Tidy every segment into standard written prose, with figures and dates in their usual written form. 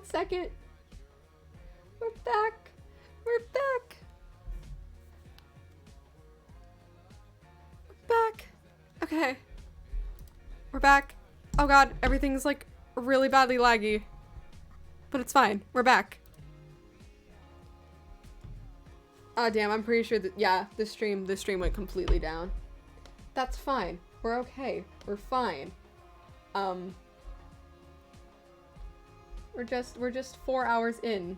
hot second. We're back. We're back. We're back. Okay. We're back. Oh god, everything's like really badly laggy. But it's fine. We're back. Oh damn, I'm pretty sure that, yeah, the stream went completely down. That's fine. We're okay. We're fine. We're just 4 hours in.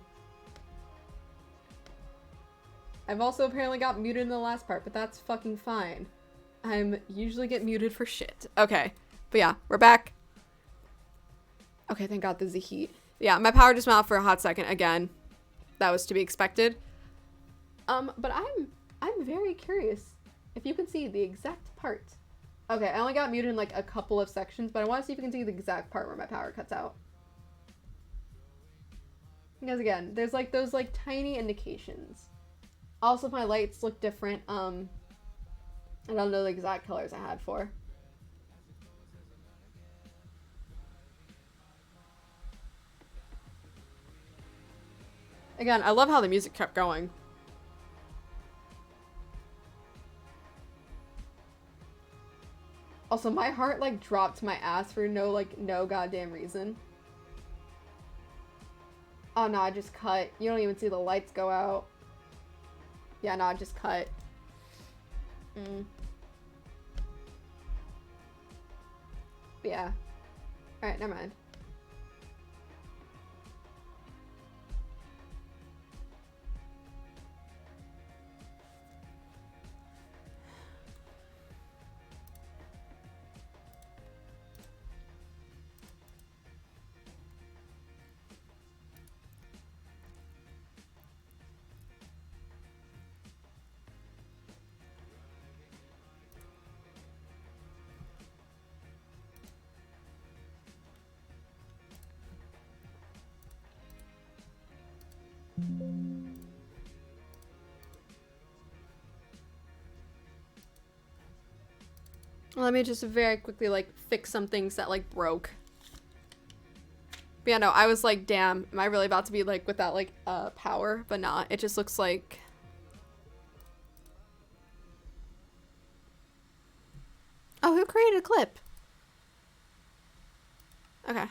I've also apparently got muted in the last part, but that's fucking fine. I'm usually get muted for shit. Okay. But yeah, we're back. Okay, thank god there's the heat. Yeah, my power just went off for a hot second again. That was to be expected. But I'm very curious if you can see the exact part. Okay, I only got muted in like a couple of sections, but I want to see if you can see the exact part where my power cuts out. Because again, there's like those like tiny indications. Also, my lights look different. I don't know the exact colors I had for. Again, I love how the music kept going. Also, my heart like dropped to my ass for no goddamn reason. Oh no, I just cut. You don't even see the lights go out. Yeah, no, I just cut. But yeah. Alright, never mind. Let me just very quickly like fix some things that like broke. But yeah, no, I was like, damn, am I really about to be like without like power? But nah, it just looks like. Oh, who created a clip? Okay.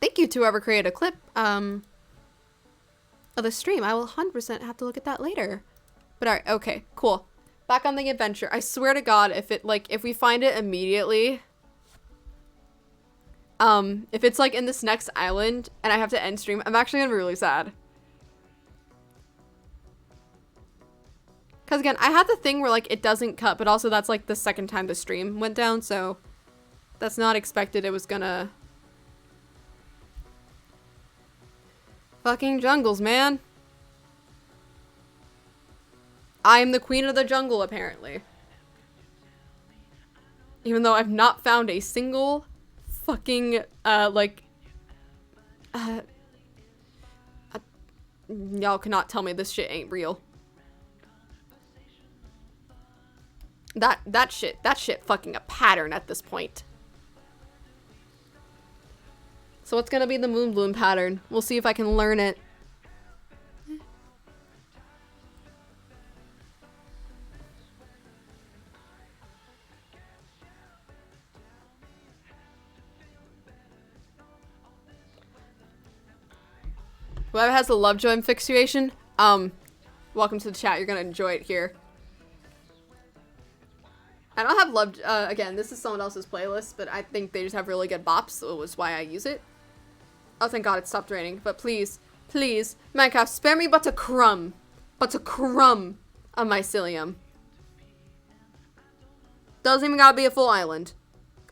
Thank you to whoever created a clip of the stream. I will 100% have to look at that later. But alright, okay, cool. Back on the adventure. I swear to god, if we find it immediately, if it's like in this next island and I have to end stream, I'm actually gonna be really sad. Cause again, I had the thing where like it doesn't cut, but also that's like the second time the stream went down, so that's not expected it was gonna. Fucking jungles, man. I am the queen of the jungle, apparently. Even though I've not found a single fucking, y'all cannot tell me this shit ain't real. That shit fucking a pattern at this point. So what's gonna be the moon bloom pattern? We'll see if I can learn it. Whoever has the Lovejoy infatuation, welcome to the chat. You're gonna enjoy it here. I don't have love. Again, this is someone else's playlist, but I think they just have really good bops, so it was why I use it. Oh, thank God it stopped raining. But please, please, Minecraft, spare me but a crumb of mycelium. Doesn't even gotta be a full island.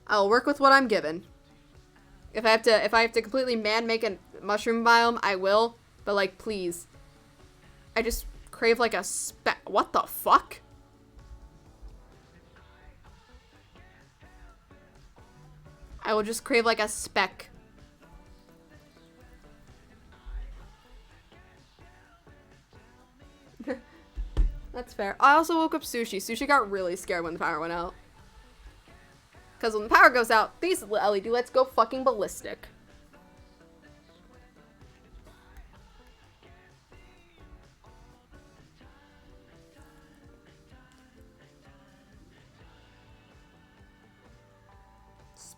I'll work with what I'm given. If I have to completely man-make a mushroom biome, I will. But like, please. I just crave like a what the fuck? I will just crave like a speck. That's fair. I also woke up Sushi. Sushi got really scared when the power went out. Because when the power goes out, these LED lights go fucking ballistic.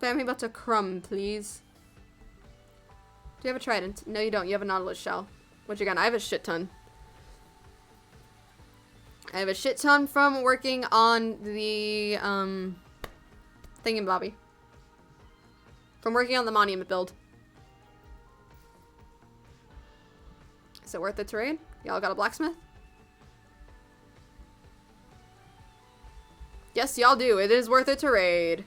Spam me but a crumb, please. Do you have a trident? No, you don't. You have a nautilus shell. Which again, I have a shit ton. I have a shit ton from working on the, thingamabobby. From working on the monument build. Is it worth it to raid? Y'all got a blacksmith? Yes, y'all do. It is worth it to raid.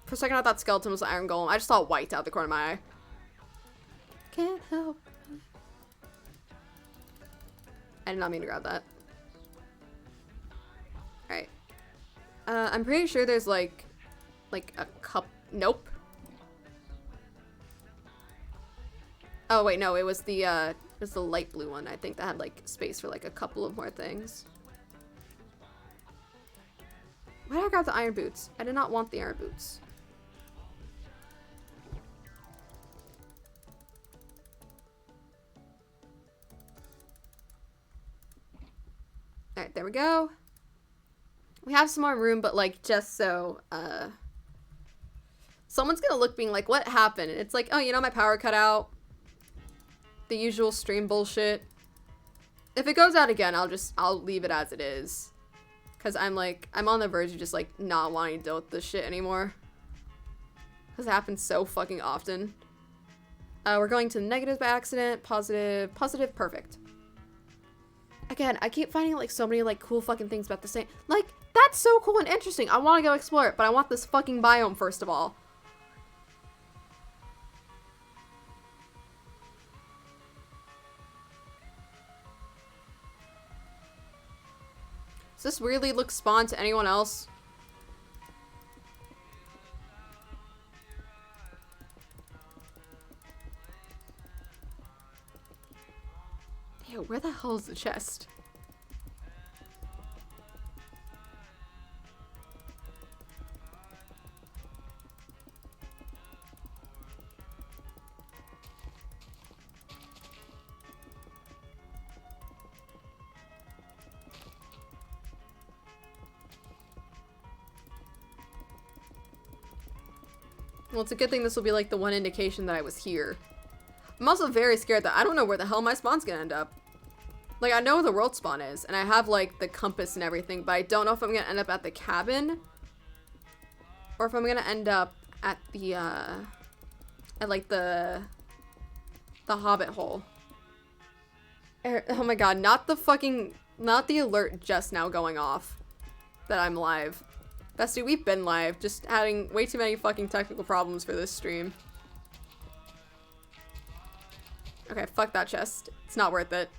For a second, I thought skeleton was the iron golem. I just saw white out the corner of my eye. Can't help. I did not mean to grab that. Alright. I'm pretty sure there's like a cup. Nope. Oh wait, no, it was the light blue one. I think that had like space for like a couple of more things. Why did I grab the iron boots? I did not want the iron boots. Alright, there we go. We have some more room, but like just so someone's gonna look being like, what happened? And it's like, oh, you know, my power cut out. The usual stream bullshit. If it goes out again, I'll leave it as it is. Cause I'm on the verge of just like not wanting to deal with this shit anymore. Cause it happens so fucking often. We're going to negatives by accident, positive, perfect. Again, I keep finding like so many like cool fucking things about the same. Like, that's so cool and interesting. I want to go explore it, but I want this fucking biome first of all. Does this weirdly look spawn to anyone else? Ew, where the hell is the chest? Well, it's a good thing this will be like the one indication that I was here. I'm also very scared that I don't know where the hell my spawn's gonna end up. Like, I know where the world spawn is, and I have like the compass and everything, but I don't know if I'm gonna end up at the cabin or if I'm gonna end up at the at like the hobbit hole. Oh my god, not the alert just now going off that I'm live. Bestie, we've been live, just having way too many fucking technical problems for this stream. Okay, fuck that chest. It's not worth it.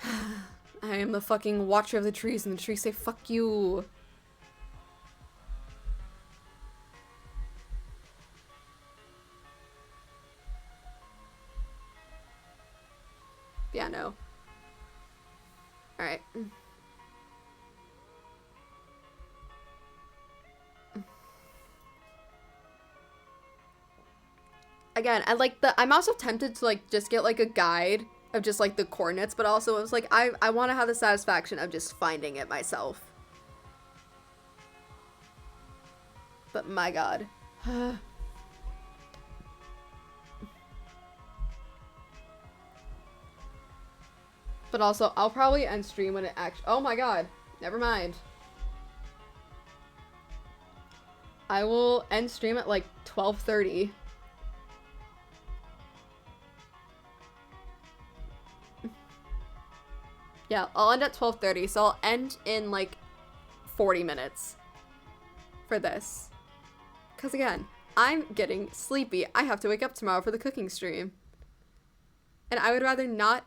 I am the fucking watcher of the trees, and the trees say fuck you. Yeah, no. Alright. Again, I'm also tempted to like just get like a guide of just like the coordinates, but also it was like I want to have the satisfaction of just finding it myself. But my god. But also, I'll probably end stream when it actually— oh my god. Never mind. I will end stream at like 12:30. Yeah, I'll end at 12:30, so I'll end in like 40 minutes for this. Because again, I'm getting sleepy. I have to wake up tomorrow for the cooking stream. And I would rather not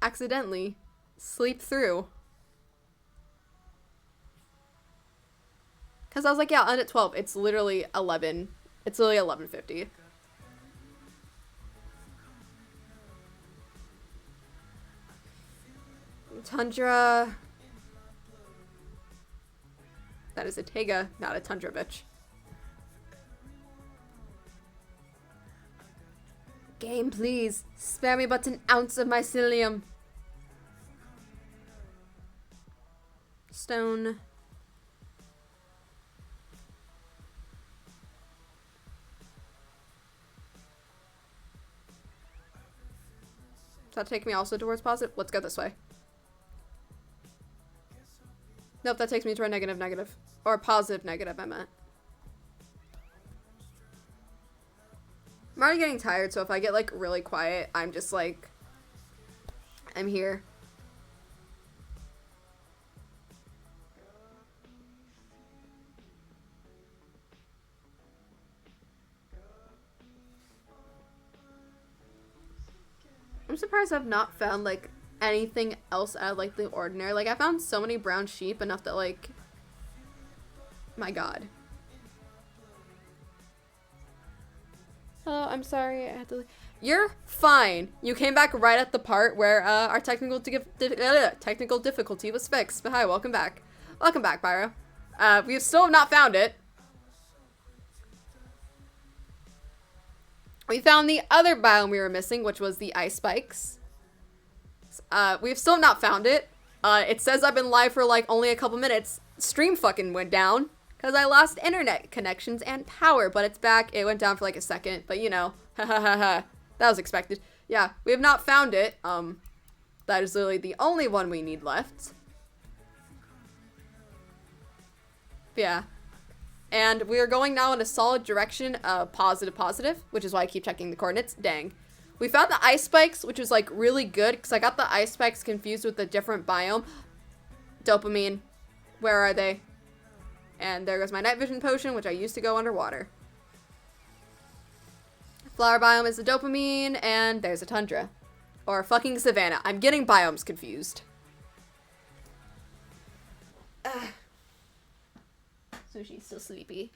accidentally sleep through. Because I was like, yeah, I'll end at 12. It's literally 11. It's literally 11:50. Tundra. That is a Taiga, not a Tundra, bitch. Game, please. Spare me but an ounce of mycelium. stone. Does that take me also towards positive? Let's go this way. Nope, that takes me to a negative negative. Or positive negative, I meant. I'm already getting tired, so if I get, like, really quiet, I'm just, like... I'm here. I'm surprised I've not found, like, anything else out of, like, the ordinary. Like, I found so many brown sheep, enough that, like... My god. Oh, I'm sorry. I had to... You're fine. You came back right at the part where our technical difficulty was fixed. But hi, welcome back. Welcome back, Pyro. We still have not found it. We found the other biome we were missing, which was the ice spikes. We've still not found it. It says I've been live for like only a couple minutes. Stream fucking went down because I lost internet connections and power, but it's back. It went down for like a second, but you know, ha ha ha ha. That was expected. Yeah, we have not found it. That is literally the only one we need left. Yeah. And we are going now in a solid direction of positive, which is why I keep checking the coordinates. Dang. We found the ice spikes, which was like really good because I got the ice spikes confused with a different biome. Dopamine. Where are they? And there goes my night vision potion, which I used to go underwater. Flower biome is the dopamine, and there's a tundra. Or fucking savanna. I'm getting biomes confused. Sushi's so sleepy.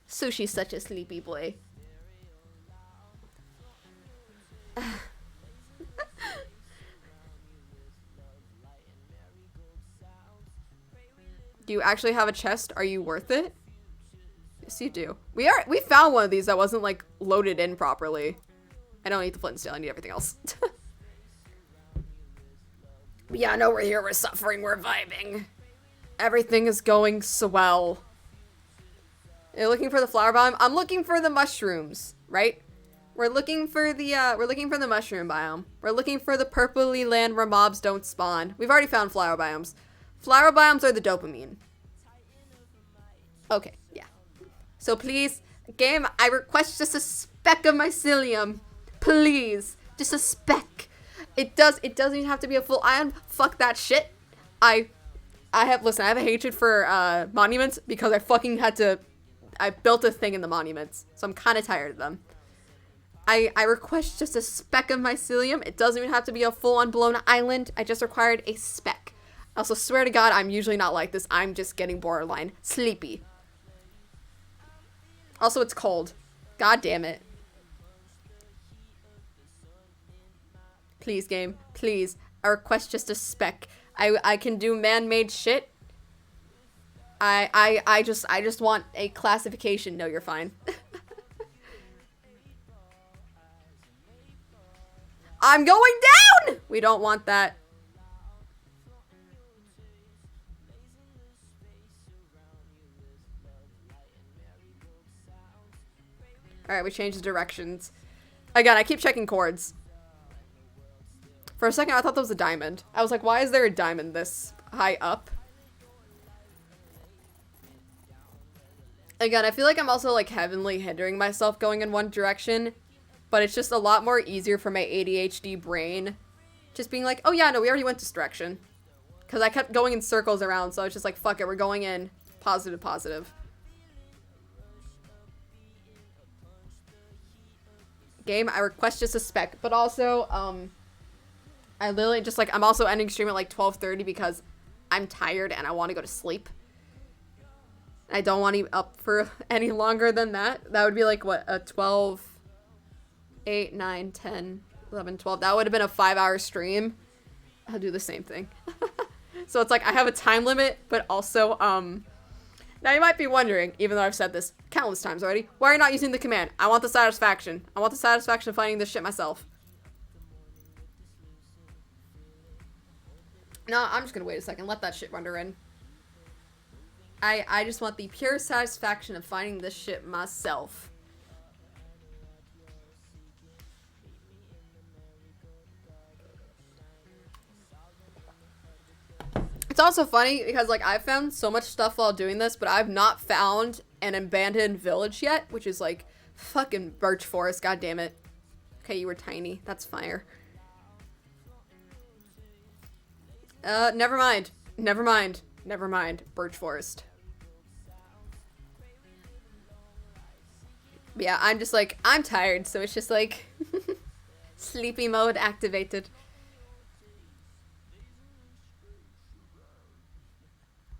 Sushi's such a sleepy boy. Do you actually have a chest? Are you worth it? Yes, you do. We found one of these that wasn't like loaded in properly. I don't need the flint and steel. I need everything else. But yeah, no, we're here. We're suffering. We're vibing. Everything is going so well. You're looking for the flower biome? I'm looking for the mushrooms, right? We're looking for the mushroom biome. We're looking for the purpley land where mobs don't spawn. We've already found flower biomes. Flower biomes are the dopamine. Okay, yeah. So please, game, I request just a speck of mycelium. Please, just a speck. It doesn't even have to be a full ion. Fuck that shit. I have a hatred for monuments because I built a thing in the monuments, so I'm kind of tired of them. I request just a speck of mycelium. It doesn't even have to be a full-on blown island. I just required a speck. I also swear to God, I'm usually not like this. I'm just getting borderline sleepy. Also, it's cold. God damn it. Please, game. Please. I request just a speck. I can do man-made shit. I just want a classification. No, you're fine. I'm going down! We don't want that. Alright, we changed the directions. Again, I keep checking chords. For a second, I thought that was a diamond. I was like, why is there a diamond this high up? Again, I feel like I'm also, like, heavily hindering myself going in one direction. But it's just a lot more easier for my ADHD brain. Just being like, oh yeah, no, we already went this direction. Because I kept going in circles around, so I was just like, fuck it, we're going in. Positive. Game, I request just a speck. But also, I literally just, like, I'm also ending stream at, like, 12:30 because I'm tired and I want to go to sleep. I don't want to be up for any longer than that. That would be, like, what, a 12... 8, 9, 10, 11, 12. That would have been a 5-hour stream. I'll do the same thing. So it's like I have a time limit, but also, now you might be wondering, even though I've said this countless times already, why are you not using the command? I want the satisfaction. I want the satisfaction of finding this shit myself. No, I'm just gonna wait a second. Let that shit render in. I just want the pure satisfaction of finding this shit myself. It's also funny because, like, I've found so much stuff while doing this, but I've not found an abandoned village yet, which is, like, fucking birch forest, god damn it. Okay, you were tiny. That's fire. Never mind. Never mind. Never mind. Birch forest. But yeah, I'm just, like, I'm tired, so it's just, like, sleepy mode activated.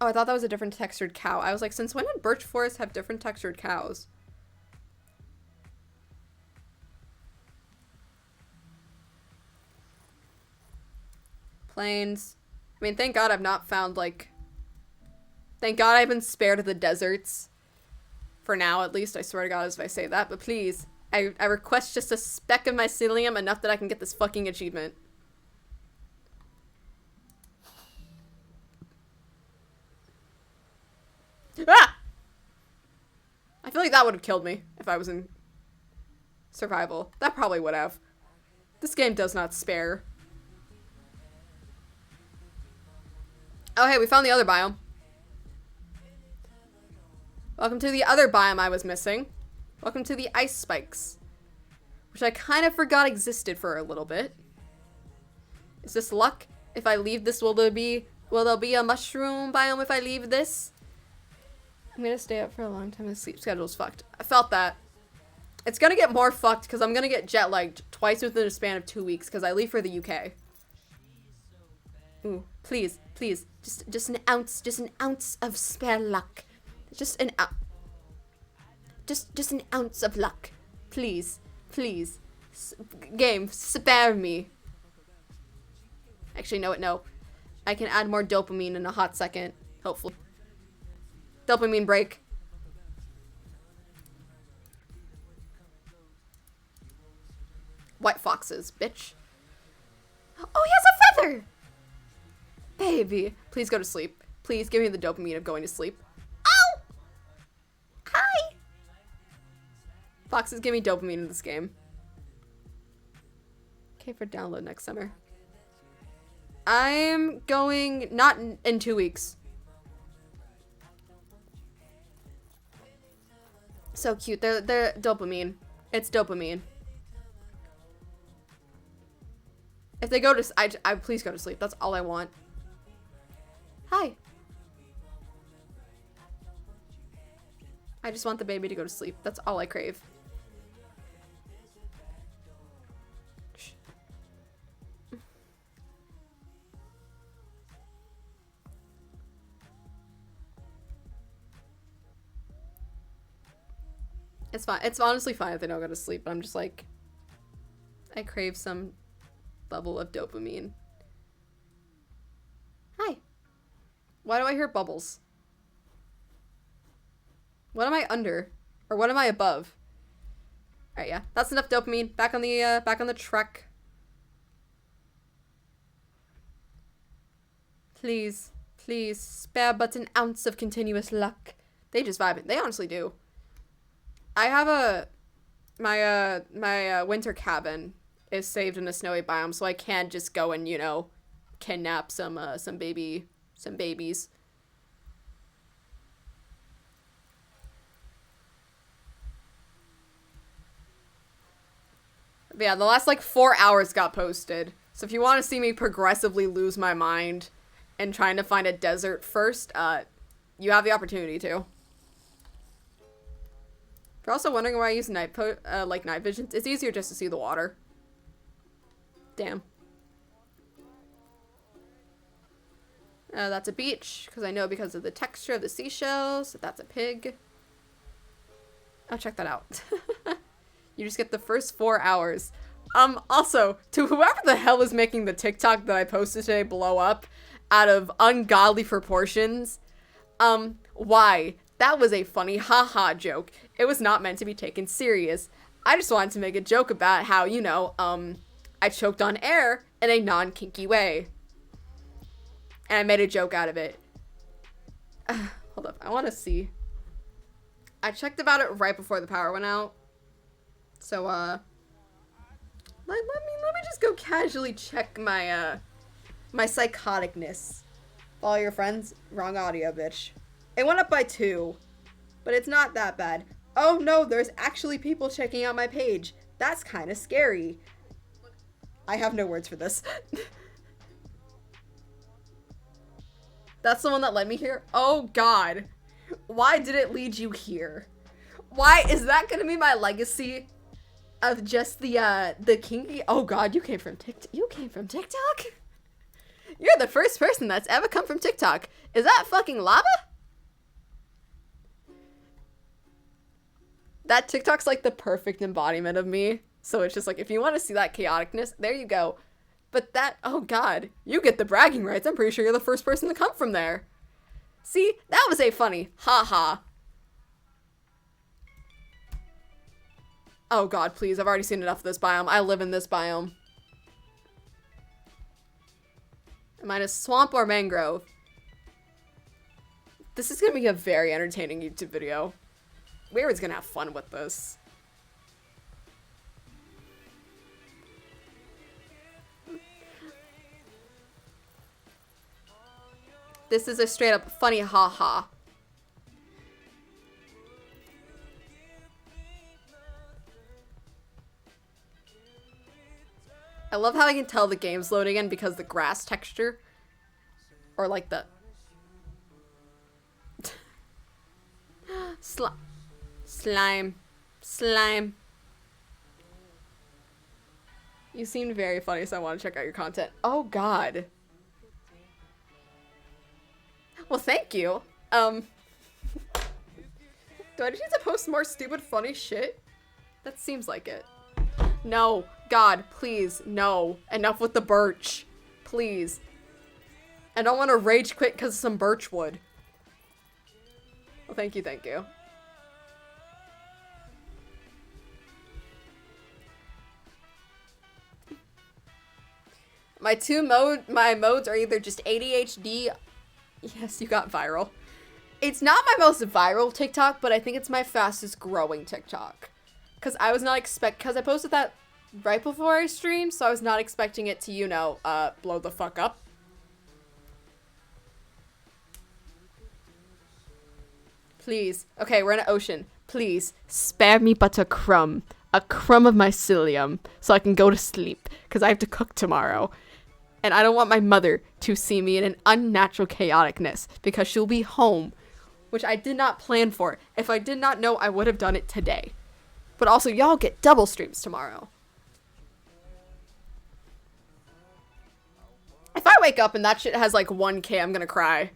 Oh, I thought that was a different textured cow. I was like, since when did birch forests have different textured cows? Plains. I mean, thank God I've not found, like... Thank God I've been spared the deserts. For now, at least. I swear to God as if I say that. But please, I request just a speck of mycelium, enough that I can get this fucking achievement. Ah! I feel like that would have killed me if I was in survival. That probably would have. This game does not spare. Oh, hey, we found the other biome. Welcome to the other biome I was missing. Welcome to the ice spikes, which I kind of forgot existed for a little bit. Is this luck? If I leave this, will there be a mushroom biome if I leave this? I'm gonna stay up for a long time. The sleep schedule's fucked. I felt that. It's gonna get more fucked because I'm gonna get jet lagged twice within a span of 2 weeks because I leave for the UK. Ooh, please, please, just an ounce of spare luck. Just an ounce of luck. Please, please. Game, spare me. Actually, no. I can add more dopamine in a hot second, hopefully. Dopamine break. White foxes, bitch. Oh, he has a feather! Baby. Please go to sleep. Please give me the dopamine of going to sleep. Oh! Hi! Foxes give me dopamine in this game. Okay, for download next summer. I'm going, not in 2 weeks. So cute. They're dopamine. It's dopamine. If they go to, I please go to sleep. That's all I want. Hi. I just want the baby to go to sleep. That's all I crave. Shh. It's fine. It's honestly fine if they don't go to sleep, but I'm just like, I crave some level of dopamine. Hi. Why do I hear bubbles? What am I under? Or what am I above? Alright, yeah. That's enough dopamine. Back on the trek. Please. Please. Spare but an ounce of continuous luck. They just vibe it. They honestly do. I have my winter cabin is saved in a snowy biome, so I can just go and, you know, kidnap some babies. But yeah, the last like 4 hours got posted. So if you want to see me progressively lose my mind and trying to find a desert first, you have the opportunity to. If you're also wondering why I use night vision, it's easier just to see the water. Damn. That's a beach, because I know because of the texture of the seashells that that's a pig. I'll check that out. You just get the first 4 hours. Also, to whoever the hell is making the TikTok that I posted today blow up out of ungodly proportions, why? That was a funny haha joke. It was not meant to be taken serious. I just wanted to make a joke about how, you know, I choked on air in a non-kinky way. And I made a joke out of it. Hold up. I want to see. I checked about it right before the power went out. So, let me just go casually check my, my psychoticness. Follow your friends? Wrong audio, bitch. It went up by 2, but it's not that bad. Oh no, there's actually people checking out my page. That's kind of scary. I have no words for this. That's the one that led me here? Oh god. Why did it lead you here? Why is that gonna be my legacy of just the kinky? Oh god, you came from TikTok. You came from TikTok? You're the first person that's ever come from TikTok. Is that fucking lava? That TikTok's like the perfect embodiment of me. So it's just like, if you want to see that chaoticness, there you go. But that, oh god, you get the bragging rights. I'm pretty sure you're the first person to come from there. See, that was a funny, haha. Oh god, please, I've already seen enough of this biome. I live in this biome. Am I in a swamp or mangrove? This is gonna be a very entertaining YouTube video. Weird's gonna have fun with this. This is a straight up funny haha. I love how I can tell the game's loading in because the grass texture. Or like the... Slime. Slime. You seem very funny, so I want to check out your content. Oh god. Well, thank you. Do I just need to post more stupid, funny shit? That seems like it. No. God, please, no. Enough with the birch. Please. I don't want to rage quit because of some birch wood. Well, thank you, thank you. My modes are either just ADHD. Yes, you got viral. It's not my most viral TikTok, but I think it's my fastest growing TikTok. Because I was not because I posted that right before I streamed, so I was not expecting it to, you know, blow the fuck up. Please. Okay, we're in an ocean. Please, spare me but a crumb of my psyllium, so I can go to sleep, because I have to cook tomorrow. And I don't want my mother to see me in an unnatural chaoticness, because she'll be home, which I did not plan for. If I did not know, I would have done it today. But also, y'all get double streams tomorrow. If I wake up and that shit has like 1K, I'm gonna cry.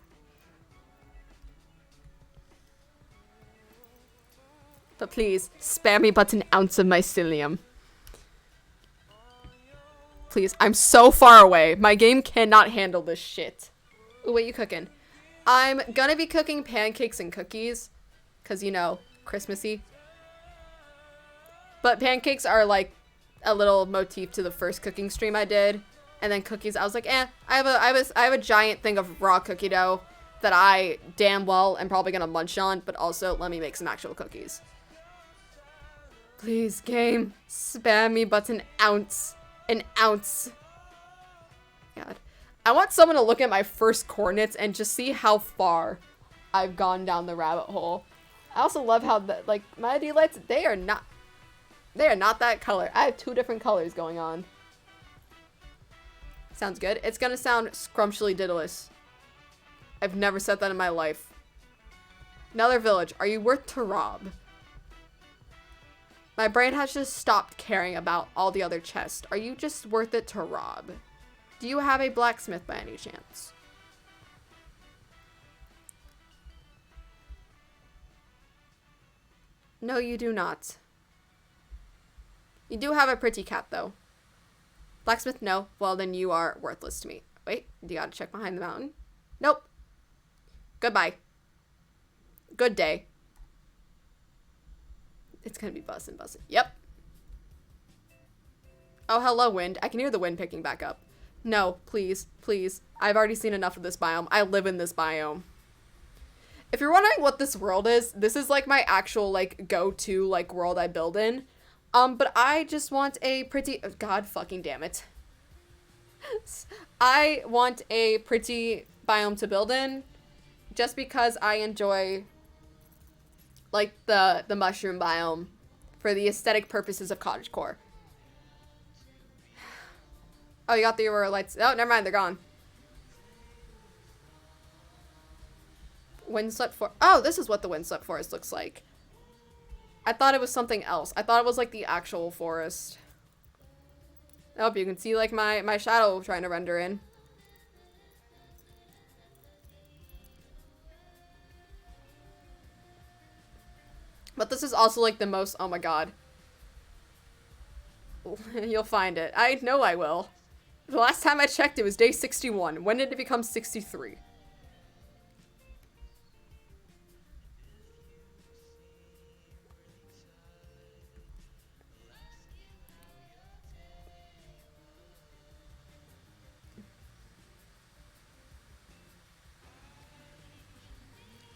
But please, spare me but an ounce of my psyllium. Please, I'm so far away. My game cannot handle this shit. Ooh, what you cooking? I'm gonna be cooking pancakes and cookies. Because, you know, Christmassy. But pancakes are like a little motif to the first cooking stream I did. And then cookies, I was like, I have a giant thing of raw cookie dough that I damn well am probably gonna munch on, but also let me make some actual cookies. Please, game, spare me but an ounce. An ounce. God. I want someone to look at my first coordinates and just see how far I've gone down the rabbit hole. I also love how, like, my delights, they are not that color. I have 2 different colors going on. Sounds good. It's gonna sound scrumptiously diddless. I've never said that in my life. Another village. Are you worth to rob? My brain has just stopped caring about all the other chests. Are you just worth it to rob? Do you have a blacksmith by any chance? No, you do not. You do have a pretty cat, though. Blacksmith, no. Well, then you are worthless to me. Wait, you gotta check behind the mountain. Nope. Goodbye. Good day. It's gonna be bussin'. Yep. Oh, hello, wind. I can hear the wind picking back up. No, please, please. I've already seen enough of this biome. I live in this biome. If you're wondering what this world is, this is like my actual like go-to like world I build in. But I just want a pretty, oh, God fucking damn it. I want a pretty biome to build in just because I enjoy like the mushroom biome for the aesthetic purposes of cottagecore. Oh, you got the Aurora lights. Oh, never mind, they're gone. Windswept Forest. Oh, this is what the Windswept Forest looks like. I thought it was something else. I thought it was like the actual forest. I hope you can see like my shadow trying to render in. But this is also like the most, oh my god. You'll find it. I know I will. The last time I checked it was day 61. When did it become 63?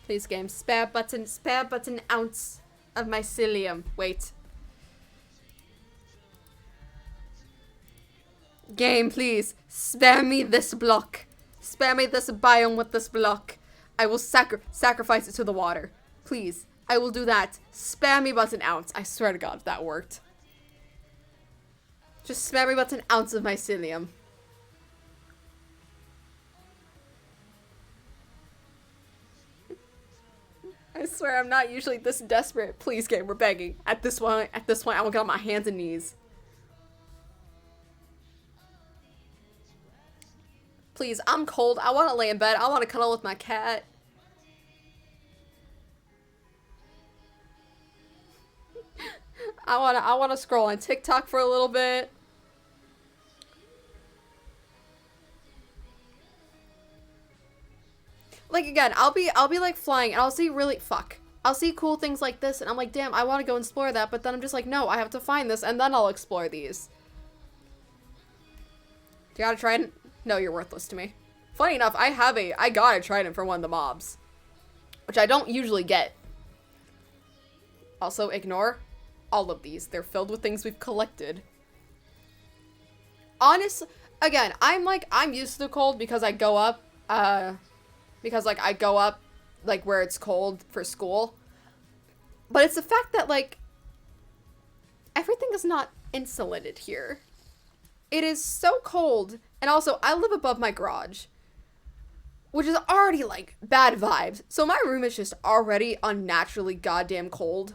Please, game. Spare but an ounce of mycelium. Wait. Game, please. Spare me this block. Spare me this biome with this block. I will sacrifice it to the water. Please. I will do that. Spare me but an ounce. I swear to God, that worked. Just spare me but an ounce of mycelium. I swear I'm not usually this desperate. Please, game, we're begging. At this point, I will get on my hands and knees. Please, I'm cold. I want to lay in bed. I want to cuddle with my cat. I want to scroll on TikTok for a little bit. Like, again, I'll be like flying and I'll see I'll see cool things like this and I'm like, damn, I want to go explore that, but then I'm just like, no, I have to find this and then I'll explore these. You got a trident? No, you're worthless to me. Funny enough, I got a trident for one of the mobs, which I don't usually get. Also, ignore all of these. They're filled with things we've collected. Honestly, again, I'm used to the cold because I go up, like, where it's cold for school. But it's the fact that, like, everything is not insulated here. It is so cold. And also, I live above my garage, which is already, like, bad vibes. So my room is just already unnaturally goddamn cold.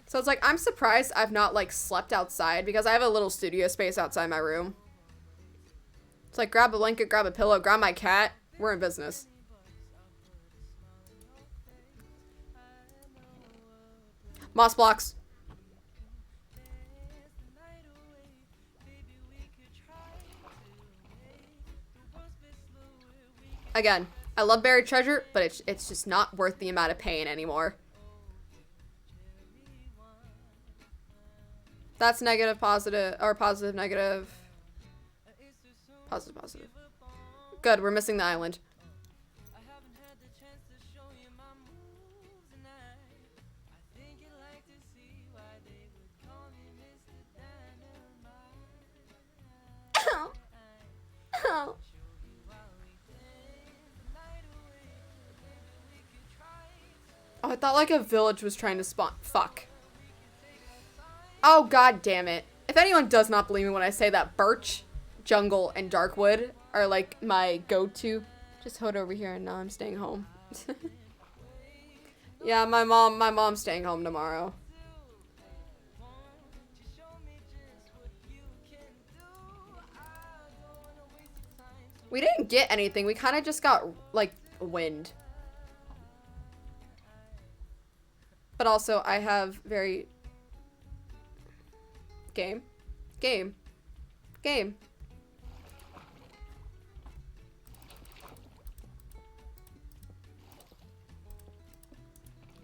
So it's like, I'm surprised I've not, like, slept outside because I have a little studio space outside my room. It's like, grab a blanket, grab a pillow, grab my cat. We're in business. Moss blocks. Again, I love buried treasure, but it's just not worth the amount of pain anymore. That's negative, positive, or positive, negative. Positive, positive. Good, we're missing the island. Ow. Ow. Oh, I thought like a village was trying to spawn. Fuck. Oh, god damn it. If anyone does not believe me when I say that birch, jungle, and darkwood are like my go-to. Just hold over here and now I'm staying home. Yeah, my mom's staying home tomorrow. We didn't get anything. We kind of just got, like, wind. But also, I have very... Game. Game. Game.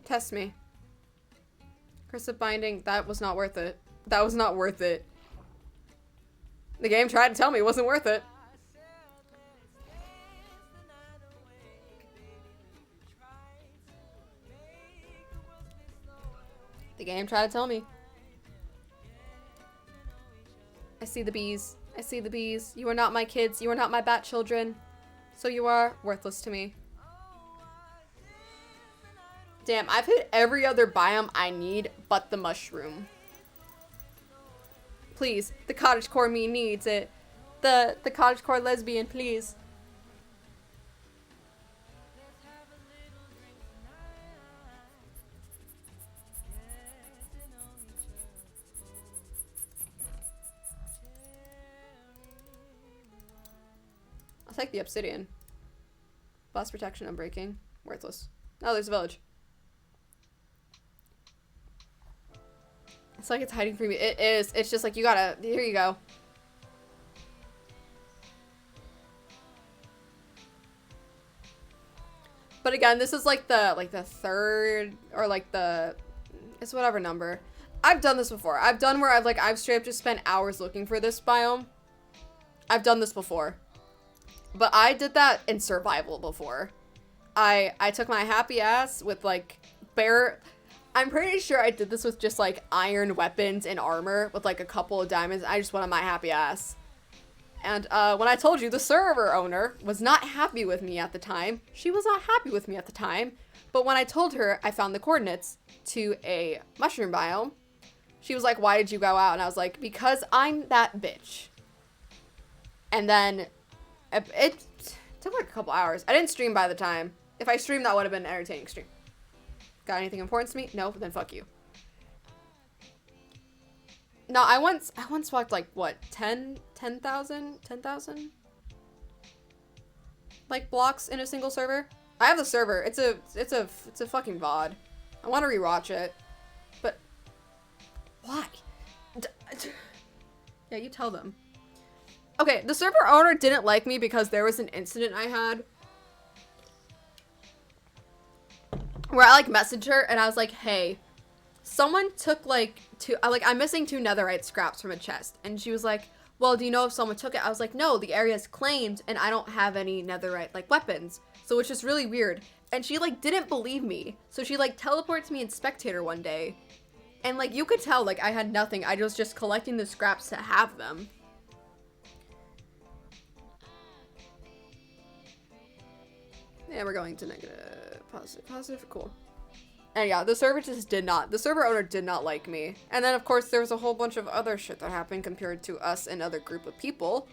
Test me. Cursive binding. That was not worth it. That was not worth it. The game tried to tell me it wasn't worth it. The game tried to tell me. I see the bees. I see the bees. You are not my kids. You are not my bat children. So you are worthless to me. Damn, I've hit every other biome I need but the mushroom. Please, the cottagecore me needs it. The cottagecore lesbian, please. I'll take the obsidian. Blast protection, unbreaking. Worthless. Oh, there's a village. It's like it's hiding from me. It is. It's just like you gotta. Here you go. But again, this is like the third or like the. It's whatever number. I've done this before. I've done where I've straight up just spent hours looking for this biome. I've done this before. But I did that in survival before. I took my happy ass with like bare. I'm pretty sure I did this with just like iron weapons and armor with like a couple of diamonds. I just went on my happy ass. And when I told you the server owner was not happy with me at the time, she was not happy with me at the time. But when I told her I found the coordinates to a mushroom biome, she was like, "Why did you go out?" And I was like, "Because I'm that bitch." And then it took like a couple hours. I didn't stream by the time. If I streamed, that would have been an entertaining stream. Got anything important to me? No, then fuck you. No, I once walked like what, 10,000 like blocks in a single server. I have the server. It's a fucking VOD. I want to rewatch it, but why? Yeah, you tell them. Okay, the server owner didn't like me because there was an incident I had where I like messaged her and I was like, "Hey, someone took like I'm missing 2 netherite scraps from a chest." And she was like, "Well, do you know if someone took it?" I was like, "No, the area is claimed and I don't have any netherite like weapons." So it's just really weird. And she like didn't believe me. So she like teleports me in spectator one day. And like you could tell like I had nothing. I was just collecting the scraps to have them. Yeah, we're going to negative, positive, cool. And yeah, the server owner did not like me. And then of course there was a whole bunch of other shit that happened compared to us and other group of people.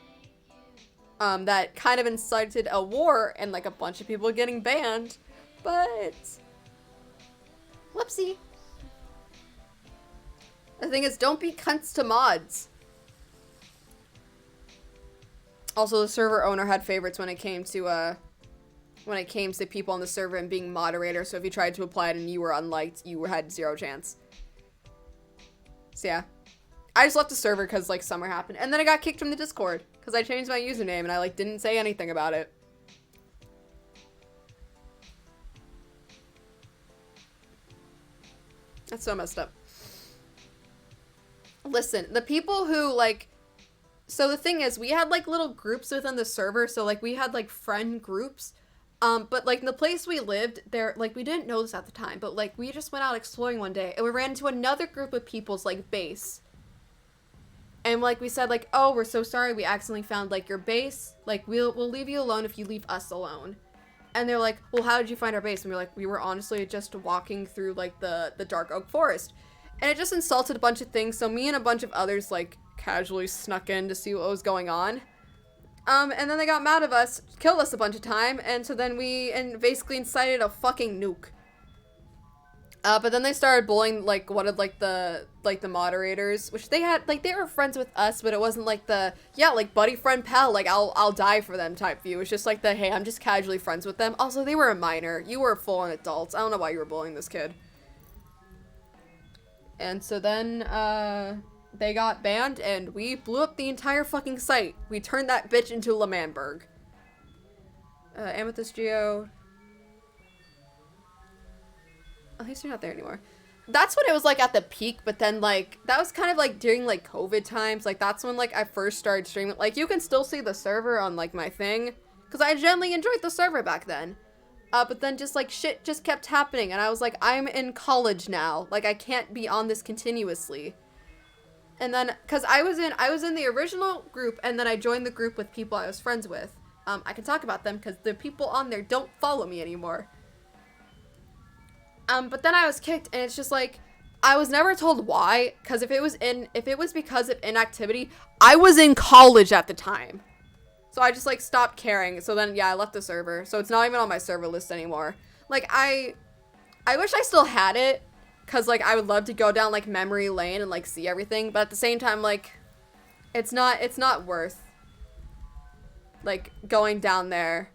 That kind of incited a war and like a bunch of people getting banned. But whoopsie. The thing is, don't be cunts to mods. Also, the server owner had favorites when it came to people on the server and being moderator, so if you tried to apply it and you were unliked, you had 0 chance. So yeah. I just left the server because like summer happened, and then I got kicked from the Discord because I changed my username and I like didn't say anything about it. That's so messed up. Listen, the people who like, so the thing is, we had like little groups within the server, so like we had like friend groups. But like in the place we lived there, like we didn't know this at the time, but like we just went out exploring one day and we ran into another group of people's like base. And like we said like, "Oh, we're so sorry, we accidentally found like your base. Like we'll leave you alone if you leave us alone." And they're like, "Well, how did you find our base?" And we're like, "We were honestly just walking through like the dark oak forest." And it just insulted a bunch of things, so me and a bunch of others like casually snuck in to see what was going on. And then they got mad at us, killed us a bunch of time, and so then we basically incited a fucking nuke. But then they started bullying, like, one of, like, the moderators, which they had, like, they were friends with us, but it wasn't, like, like, buddy, friend, pal, like, I'll die for them type view. It was just, like, hey, I'm just casually friends with them. Also, they were a minor. You were full-on adults. I don't know why you were bullying this kid. And so then, they got banned, and we blew up the entire fucking site. We turned that bitch into L'Manberg. Amethyst Geo. At least you're not there anymore. That's what it was like at the peak, but then, like, that was kind of, like, during, like, COVID times. Like, that's when, like, I first started streaming. Like, you can still see the server on, like, my thing. Because I genuinely enjoyed the server back then. But then just like shit just kept happening, and I was like, I'm in college now. Like, I can't be on this continuously. And then, cause I was in the original group, and then I joined the group with people I was friends with. I can talk about them because the people on there don't follow me anymore. But then I was kicked, and it's just like, I was never told why, because if it was because of inactivity, I was in college at the time. So I just, like, stopped caring. So then, yeah, I left the server. So it's not even on my server list anymore. Like, I wish I still had it, because, like, I would love to go down, like, memory lane and, like, see everything. But at the same time, like, it's not worth, like, going down there.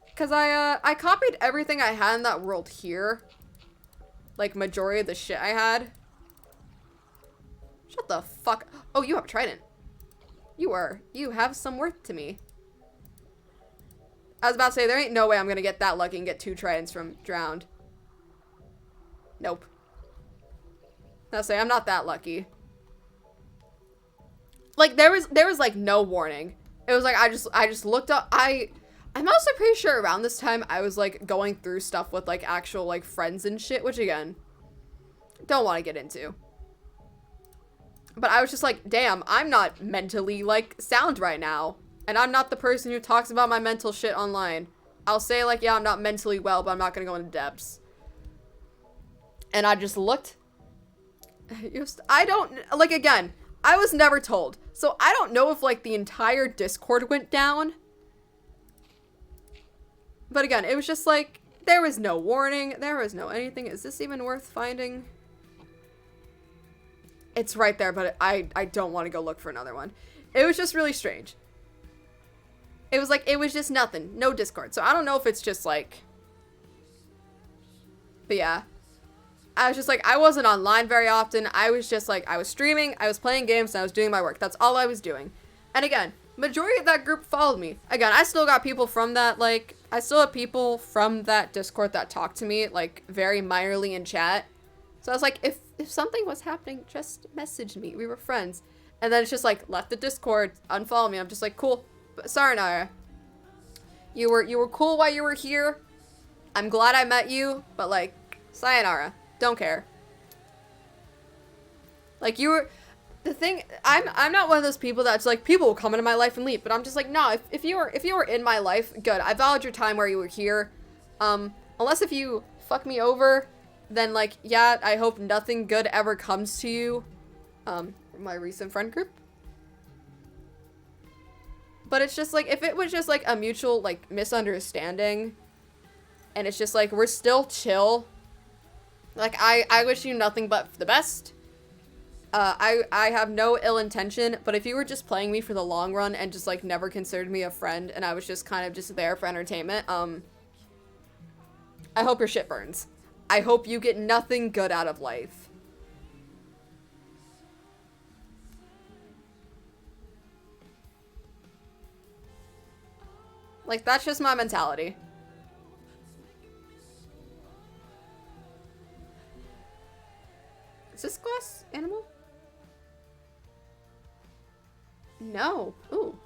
Because I copied everything I had in that world here. Like, majority of the shit I had. Shut the fuck. Oh, you have a trident. You have some worth to me. I was about to say, there ain't no way I'm gonna get that lucky and get 2 tridents from Drowned. Nope. I'll say, I'm not that lucky. Like, there was like no warning. It was like, I just looked up, I'm also pretty sure around this time I was like going through stuff with like actual like friends and shit, which again, don't want to get into. But I was just like, damn, I'm not mentally, like, sound right now. And I'm not the person who talks about my mental shit online. I'll say, like, yeah, I'm not mentally well, but I'm not gonna go into depths. And I just looked. I don't, like, again, I was never told. So I don't know if, like, the entire Discord went down. But again, it was just like, there was no warning. There was no anything. Is this even worth finding? It's right there, but I don't want to go look for another one. It was just really strange. It was like, it was just nothing. No Discord. So I don't know if it's just like... But yeah. I was just like, I wasn't online very often. I was just like, I was streaming, I was playing games, and I was doing my work. That's all I was doing. And again, majority of that group followed me. Again, I still got people from that, like... I still have people from that Discord that talk to me, like, very minorly in chat. So I was like, if something was happening, just message me. We were friends. And then it's just like, left the Discord, unfollow me. I'm just like, cool. But sorry, Nara. You were cool while you were here. I'm glad I met you, but like, sayonara. Don't care. Like, you were... The thing, I'm not one of those people that's like, people will come into my life and leave. But I'm just like, no, if you were in my life, good. I valued your time where you were here. Unless if you fuck me over... Then, like, yeah, I hope nothing good ever comes to you. My recent friend group. But it's just, like, if it was just, like, a mutual, like, misunderstanding. And it's just, like, we're still chill. Like, I wish you nothing but the best. I have no ill intention. But if you were just playing me for the long run and just, like, never considered me a friend. And I was just kind of just there for entertainment. I hope your shit burns. I hope you get nothing good out of life. Like, that's just my mentality. Is this glass animal? No. Ooh.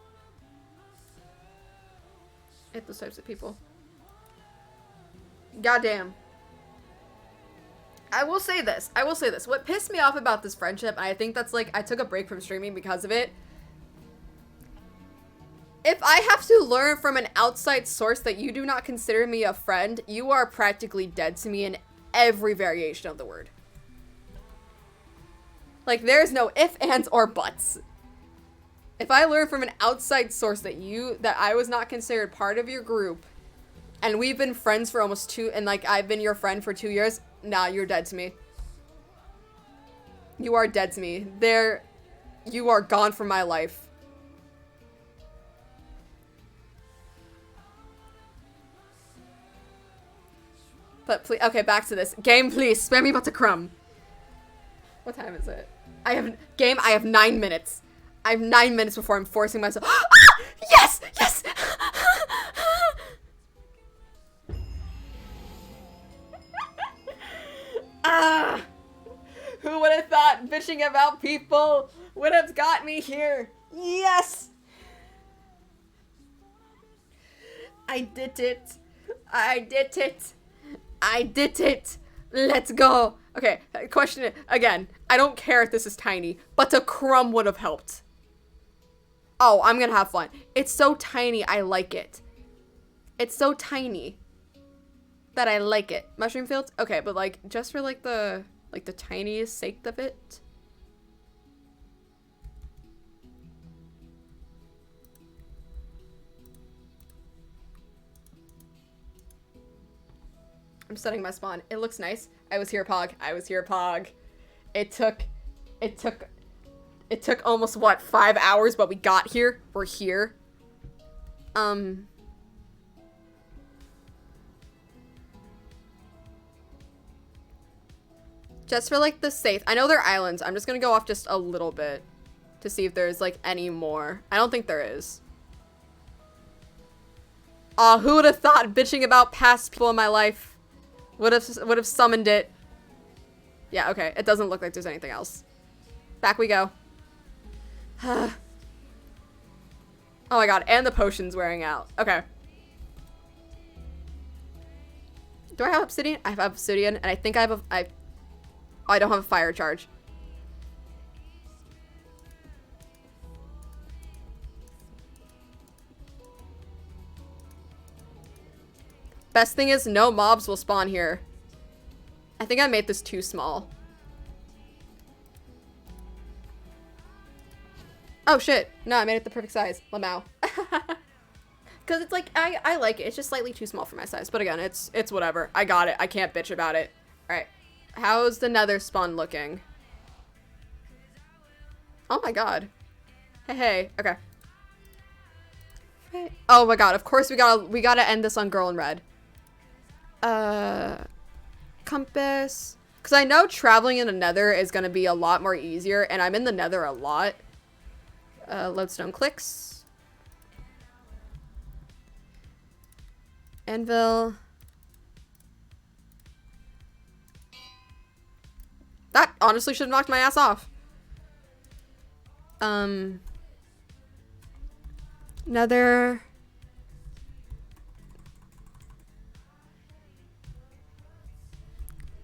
I hate those types of people. Goddamn. I will say this. What pissed me off about this friendship, and I think that's like, I took a break from streaming because of it. If I have to learn from an outside source that you do not consider me a friend, you are practically dead to me in every variation of the word. Like, there's no ifs, ands, or buts. If I learn from an outside source that I was not considered part of your group, and we've been friends for almost 2, and like, I've been your friend for 2 years, nah, you're dead to me. You are dead to me. You are gone from my life. But please, okay, back to this. Game, please, spare me about to crumb. What time is it? I have 9 minutes. I have 9 minutes before I'm forcing myself. Yes! Yes! Who would have thought bitching about people would have got me here? Yes! I did it. I did it. I did it. Let's go. Okay, question it again. I don't care if this is tiny, but a crumb would have helped. Oh, I'm gonna have fun. It's so tiny, I like it. It's so tiny that I like it. Mushroom fields? Okay, but like, just for like the tiniest sake of it. I'm setting my spawn. It looks nice. I was here, Pog. I was here, Pog. It took almost, what, 5 hours, but we got here. We're here. Just for, like, the safe. I know they're islands. I'm just gonna go off just a little bit to see if there's, like, any more. I don't think there is. Aw, who would have thought bitching about past people in my life would have summoned it. Yeah, okay. It doesn't look like there's anything else. Back we go. Oh my god, and the potion's wearing out. Okay. Do I have obsidian? I have obsidian, and I think I have I don't have a fire charge. Best thing is no mobs will spawn here. I think I made this too small. Oh shit. No, I made it the perfect size. Lamau. Cause it's like, I like it. It's just slightly too small for my size. But again, it's whatever. I got it. I can't bitch about it. Alright. How's the nether spawn looking? Oh my god. Hey, hey. Okay. Oh my god. Of course we gotta end this on girl in red. Compass. Because I know traveling in the nether is going to be a lot more easier, and I'm in the nether a lot. Lodestone clicks. Anvil. That honestly should have knocked my ass off. Nether.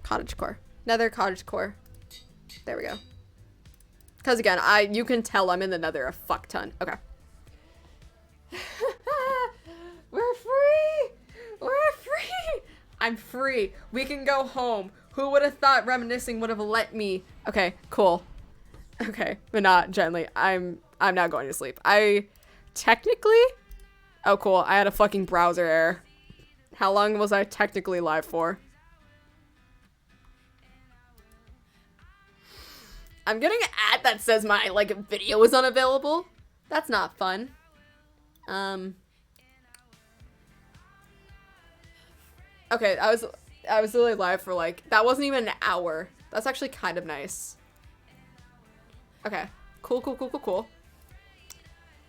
Cottagecore. Nether cottagecore. There we go. Because again, you can tell I'm in the nether a fuck ton. Okay. We're free! We're free! I'm free. We can go home. Who would have thought reminiscing would have let me? Okay, cool. Okay, but not gently. I'm now going to sleep. I technically... Oh, cool. I had a fucking browser error. How long was I technically live for? I'm getting an ad that says my, like, video is unavailable. That's not fun. Okay, I was literally live for, like, that wasn't even an hour. That's actually kind of nice. Okay. Cool, cool, cool, cool, cool.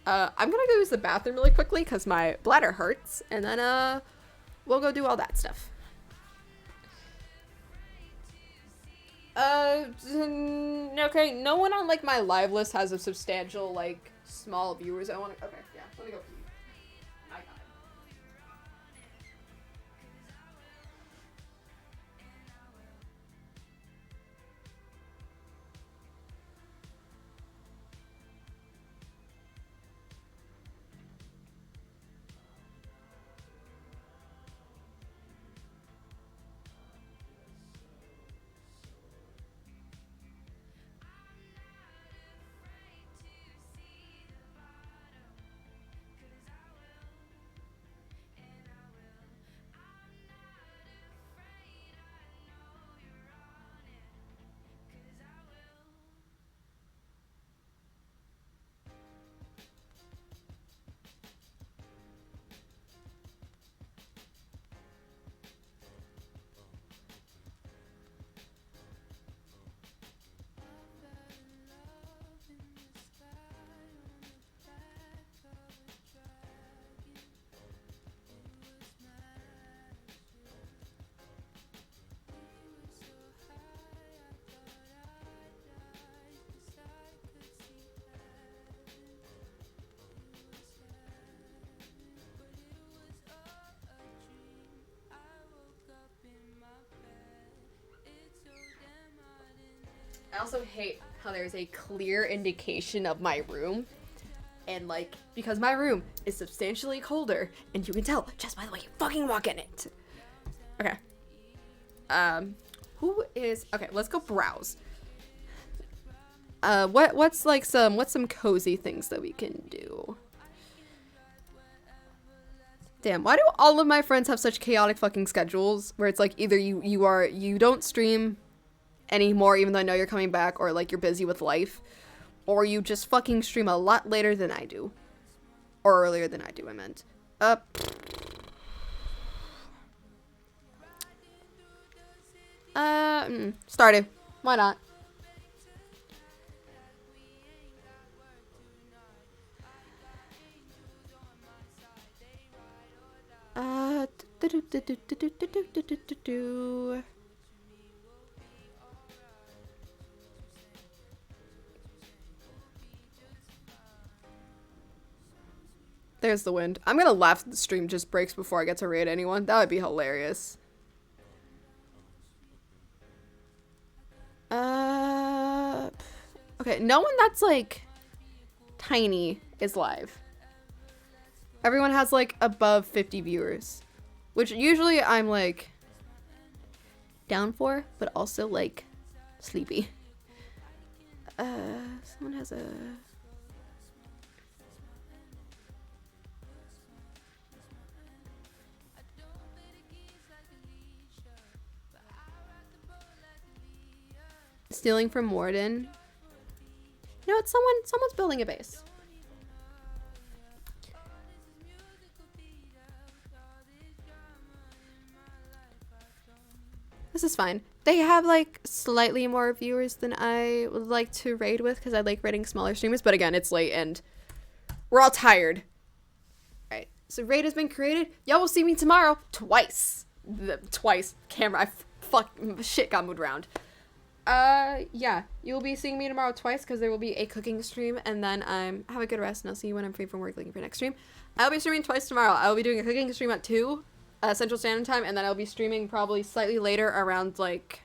I'm gonna go use the bathroom really quickly because my bladder hurts, and then, we'll go do all that stuff. Okay, no one on, like, my live list has a substantial, like, small viewers. Okay, yeah, let me go pee. My God. I also hate how there's a clear indication of my room. And, like, because my room is substantially colder, and you can tell just by the way you fucking walk in it. Okay. Okay, let's go browse. What's some cozy things that we can do? Damn, why do all of my friends have such chaotic fucking schedules where it's like either you don't stream anymore even though I know you're coming back, or like you're busy with life, or you just fucking stream a lot later than I do. Or earlier than I do, I meant. Started. Why not? There's the wind. I'm gonna laugh if the stream just breaks before I get to raid anyone. That would be hilarious. Okay, no one that's like tiny is live. Everyone has like above 50 viewers, which usually I'm like down for, but also like sleepy. Someone has a... Stealing from Warden. You know what? Someone's building a base. This is fine. They have like slightly more viewers than I would like to raid with because I like raiding smaller streamers. But again, it's late and we're all tired. All right. So raid has been created. Y'all will see me tomorrow twice. Twice. Camera. Shit got moved around. Yeah, you'll be seeing me tomorrow twice because there will be a cooking stream, and then have a good rest, and I'll see you when I'm free from work looking for next stream. I'll be streaming twice tomorrow. I'll be doing a cooking stream at 2 Central Standard Time, and then I'll be streaming probably slightly later around like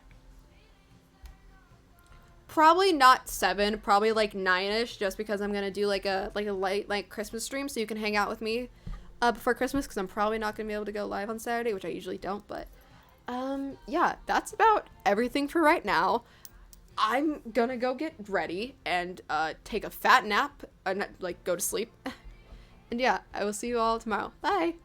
probably not 7, probably like 9ish, just because I'm gonna do like a light like Christmas stream so you can hang out with me before Christmas, because I'm probably not gonna be able to go live on Saturday, which I usually don't. But yeah, that's about everything for right now. I'm gonna go get ready and take a fat nap, like go to sleep. And yeah, I will see you all tomorrow. Bye.